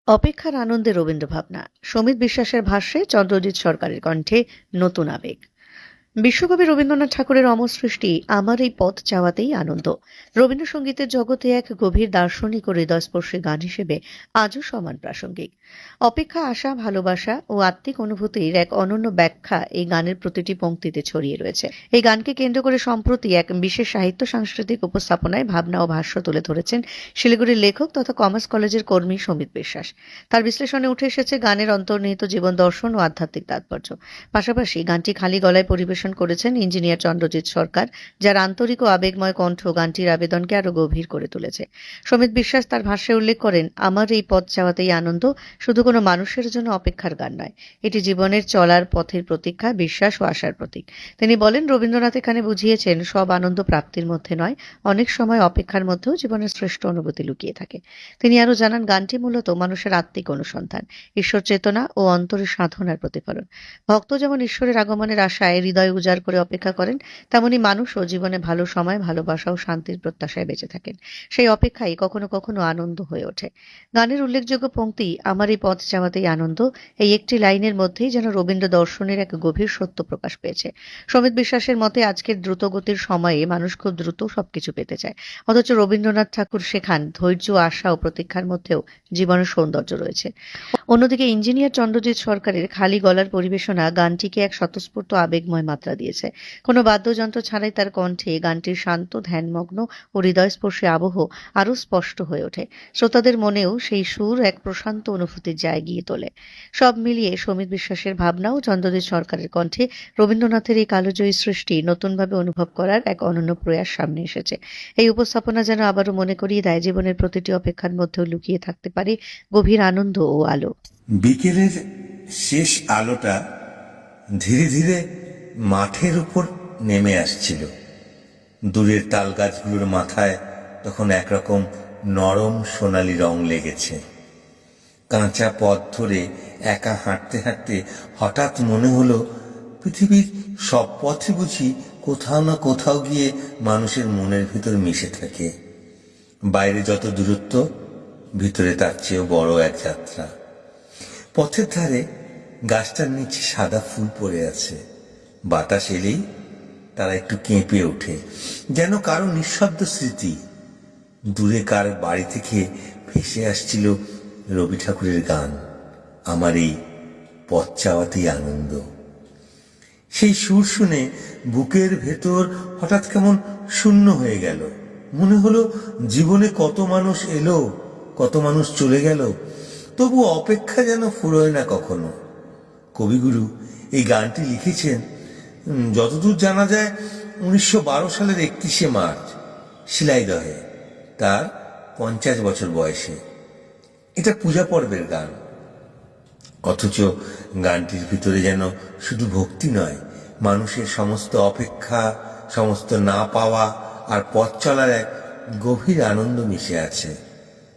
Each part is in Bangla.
অপেক্ষার আনন্দে রবীন্দ্র ভাবনা। সমিত বিশ্বাসের ভাষ্যে চন্দ্রজিৎ সরকারের কণ্ঠে নতুন আবেগ। বিশ্বকবি রবীন্দ্রনাথ ঠাকুরের অমর সৃষ্টি আমার এই পথ চাওয়াতেই আনন্দ রবীন্দ্রসঙ্গীতের জগতে এক গভীর দার্শনিক ও হৃদয়স্পর্শী গান হিসেবে আজও সমান প্রাসঙ্গিক। অপেক্ষা, আশা, ভালোবাসা ও আত্মিক অনুভূতির এক অনন্য ব্যাখ্যা এই গানের প্রতিটি পংক্তিতে ছড়িয়ে রয়েছে। এই গানকে কেন্দ্র করে সম্প্রতি এক বিশেষ সাহিত্য সাংস্কৃতিক উপস্থাপনায় ভাবনা ও ভাষ্য তুলে ধরেছেন শিলিগুড়ির লেখক তথা কমার্স কলেজের কর্মী সমিত বিশ্বাস। তার বিশ্লেষণে উঠে এসেছে গানের অন্তর্নিহিত জীবন দর্শন ও আধ্যাত্মিক তাৎপর্য। পাশাপাশি গানটি খালি গলায় পরিবেশন করেছেন ইঞ্জিনিয়ার চন্দ্রজিৎ সরকার, যার আন্তরিক ও আবেগময় কণ্ঠ গানটির আবেদনকে আরো গভীর করে তুলেছে। সমিত বিশ্বাস তার ভাষ্যে উল্লেখ করেন, আমার এই পথ চাওয়াতেই আনন্দ শুধু কোনো মানুষের জন্য অপেক্ষার গান নয়, এটি জীবনের চলার পথের প্রতীক্ষা, বিশ্বাস ও আশার প্রতীক। তিনি বলেন, রবীন্দ্রনাথ এখানে বুঝিয়েছেন সব আনন্দ প্রাপ্তির মধ্যে নয়, অনেক সময় অপেক্ষার মধ্যেও জীবনের শ্রেষ্ঠ অনুভূতি লুকিয়ে থাকে। তিনি আরো জানান, গানটি মূলত মানুষের আত্মিক অনুসন্ধান, ঈশ্বর চেতনা ও অন্তরের সাধনার প্রতিফলন। ভক্ত যেমন ঈশ্বরের আগমনের আশায় হৃদয় উজাড় করে অপেক্ষা করেন, তেমনি মানুষও জীবনে ভালো সময়, ভালোবাসা ও শান্তির প্রত্যাশায় বেঁচে থাকেন। সেই অপেক্ষাই কখনো কখনো আনন্দ হয়ে ওঠে। গানের উল্লেখযোগ্য পংক্তি আমার এই পথ চাওয়াতেই আনন্দ, এই একটি লাইনের মধ্যেই যেন রবীন্দ্র দর্শনের এক গভীর সত্য প্রকাশ পেয়েছে। সমিত বিশ্বাসের মতে, আজকের দ্রুতগতির সময়ে মানুষ খুব দ্রুত সবকিছু পেতে চায়, অথচ রবীন্দ্রনাথ ঠাকুর শেখান ধৈর্য, আশা ও প্রতীক্ষার মধ্যেও জীবনের সৌন্দর্য রয়েছে। অন্যদিকে ইঞ্জিনিয়ার চন্দ্রজিৎ সরকারের খালি গলার পরিবেশনা গানটিকে এক স্বতঃস্ফূর্ত আবেগময় মাত্রা দিয়েছে। কোনো বাদ্যযন্ত্র ছাড়াই তার কণ্ঠে গানটির শান্ত, ধ্যানমগ্ন ও হৃদয়স্পর্শী আবহ আরও স্পষ্ট হয়ে ওঠে। শ্রোতাদের মনেও সেই সুর এক প্রশান্ত অনুভূতির জায়গিয়ে তোলে। সব মিলিয়ে সমিত বিশ্বাসের ভাবনা ও চন্দ্রজিৎ সরকারের কণ্ঠে রবীন্দ্রনাথের এই কালজয়ী সৃষ্টি নতুনভাবে অনুভব করার এক অনন্য প্রয়াস সামনে এসেছে। এই উপস্থাপনা যেন আবারও মনে করিয়ে দেয়, জীবনের প্রতিটি অপেক্ষার মধ্যেও লুকিয়ে থাকতে পারে গভীর আনন্দ ও আলো। বিকেলের শেষ আলোটা ধীরে ধীরে মাঠের উপর নেমে আসছিল। দূরের তাল গাছগুলোর মাথায় তখন একরকম নরম সোনালি রং লেগেছে। কাঁচা পথ ধরে একা হাঁটতে হাঁটতে হঠাৎ মনে হলো, পৃথিবীর সব পথে বুঝি কোথাও না কোথাও গিয়ে মানুষের মনের ভিতর মিশে থাকে। বাইরে যত দূরত্ব, ভিতরে তার চেয়েও বড় এক যাত্রা। পথের ধারে গাছটার নিচে সাদা ফুল পড়ে আছে। বাতাস এলেই তারা একটু কেঁপে ওঠে, যেন কারো নিঃশব্দ স্মৃতি। দূরে কার বাড়ি থেকে ভেসে আসছিল রবি ঠাকুরের গান, আমার এই পথ চাওয়াতেই আনন্দ। সেই সুর শুনে বুকের ভেতর হঠাৎ কেমন শূন্য হয়ে গেল। মনে হলো, জীবনে কত মানুষ এলো, কত মানুষ চলে গেল, তবু অপেক্ষা যেন ফুরোয় না কখনো। কবিগুরু এই গানটি লিখেছেন যতদূর জানা যায় 1912 সালের 31শে মার্চ, শিলাইদহে, তার 50 বছর বয়সে। এটা পূজা পর্বের গান, অথচ গানটির ভিতরে যেন শুধু ভক্তি নয়, মানুষের সমস্ত অপেক্ষা, সমস্ত না পাওয়া আর পথ চলার এক গভীর আনন্দ মিশে আছে।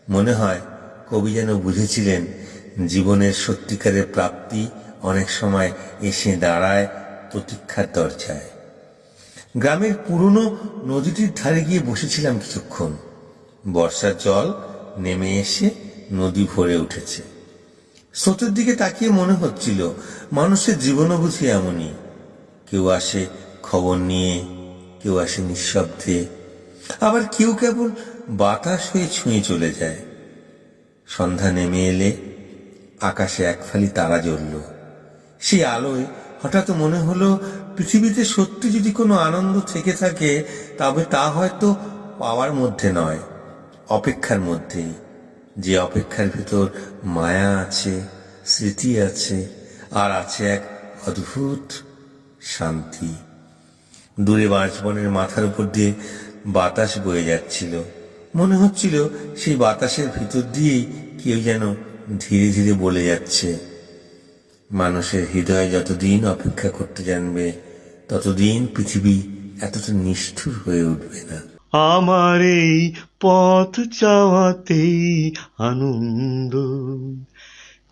মনে হয় কবি যেন বুঝেছিলেন, জীবনের সত্যিকারের প্রাপ্তি অনেক সময় এসে দাঁড়ায় প্রতীক্ষার দরজায়। গ্রামের পুরনো নদীটির ধারে গিয়ে বসেছিলাম কিছুক্ষণ। বর্ষার জল নেমে এসে নদী ভরে উঠেছে। স্রোতের দিকে তাকিয়ে মনে হচ্ছিল, মানুষের জীবনও বুঝি এমনই। কেউ আসে খবর নিয়ে, কেউ আসে নিঃশব্দে, আবার কেউ কেবল বাতাস হয়ে ছুঁয়ে চলে যায়। সন্ধ্যা নেমে এলে আকাশে এক ফালি তারা জ্বলল। সেই আলোয় হঠাৎ মনে হলো, পৃথিবীতে সত্যি যদি কোনো আনন্দ থেকে থাকে, তবে তা হয়তো পাওয়ার মধ্যে নয়, অপেক্ষার মধ্যেই। যে অপেক্ষার ভিতর মায়া আছে, স্মৃতি আছে, আর আছে এক অদ্ভুত শান্তি। দূরে বাঁশবনের মাথার উপর দিয়ে বাতাস বয়ে যাচ্ছিল। মনে হচ্ছিল সেই বাতাসের ভিতর দিয়েই কেউ যেন ধীরে ধীরে বলে যাচ্ছে, মানুষের হৃদয় যতদিন অপেক্ষা করতে জানবে, ততদিন পৃথিবী এতটা নিষ্ঠুর হয়ে উঠবে না। আমার এই পথ চাওয়াতেই আনন্দ,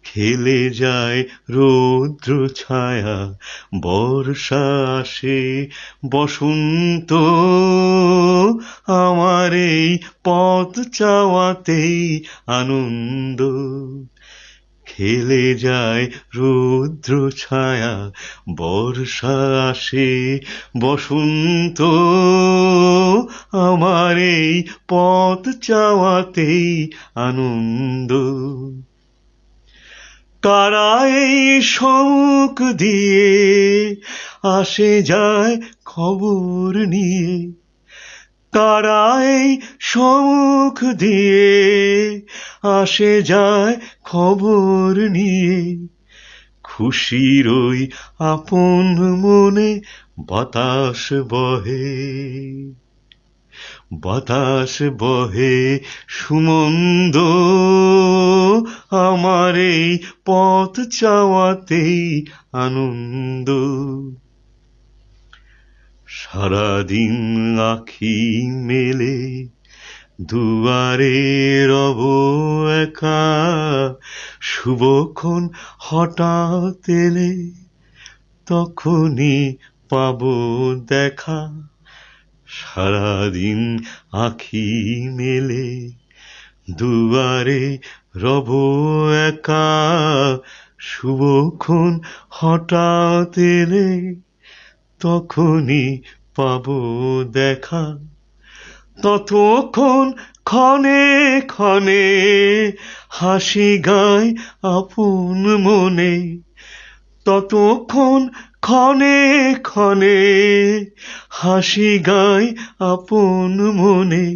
খেলে যায় রৌদ্র ছায়া, বর্ষা আসে বসন্ত, আমার এই পথ চাওয়াতেই আনন্দ, খেলে যায় রৌদ্র ছায়া, বর্ষা আসে বসন্ত, আমার এই পথ চাওয়াতেই আনন্দ। কারা এই শোক দিয়ে আসে যায় খবর নিয়ে, কারা এই শোক দিয়ে আসে যায় খবর নিয়ে, খুশির ওই আপন মনে বাতাস বহে, বাতাস বহে সুমন্দ, আমার এই পথ চাওয়াতেই আনন্দ। সারাদিন আঁখি মেলে দুয়ারে রব একা, শুভক্ষণ হঠাৎ এলে তখনই পাবো দেখা। সারাদিন আঁখি মেলে দুয়ারে রব একা, শুভক্ষণ হঠাৎ এলে তখনই পাবো দেখা। ততক্ষণ ক্ষণে ক্ষণে হাসি গায় আপন মনে, ততক্ষণ ক্ষণে ক্ষণে হাসি গায় আপন মনে,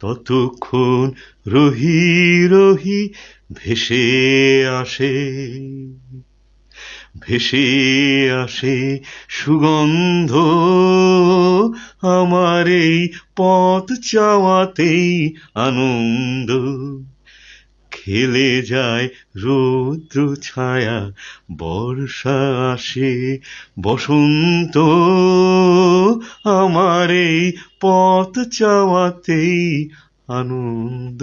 ততক্ষণ রহি রহি ভেসে আসে, ভেসে আসে সুগন্ধ, আমার এই পথ চাওয়াতেই আনন্দ। খেলে যায় রৌদ্র ছায়া, বর্ষা আসে বসন্ত, আমার এই পথ চাওয়াতেই আনন্দ।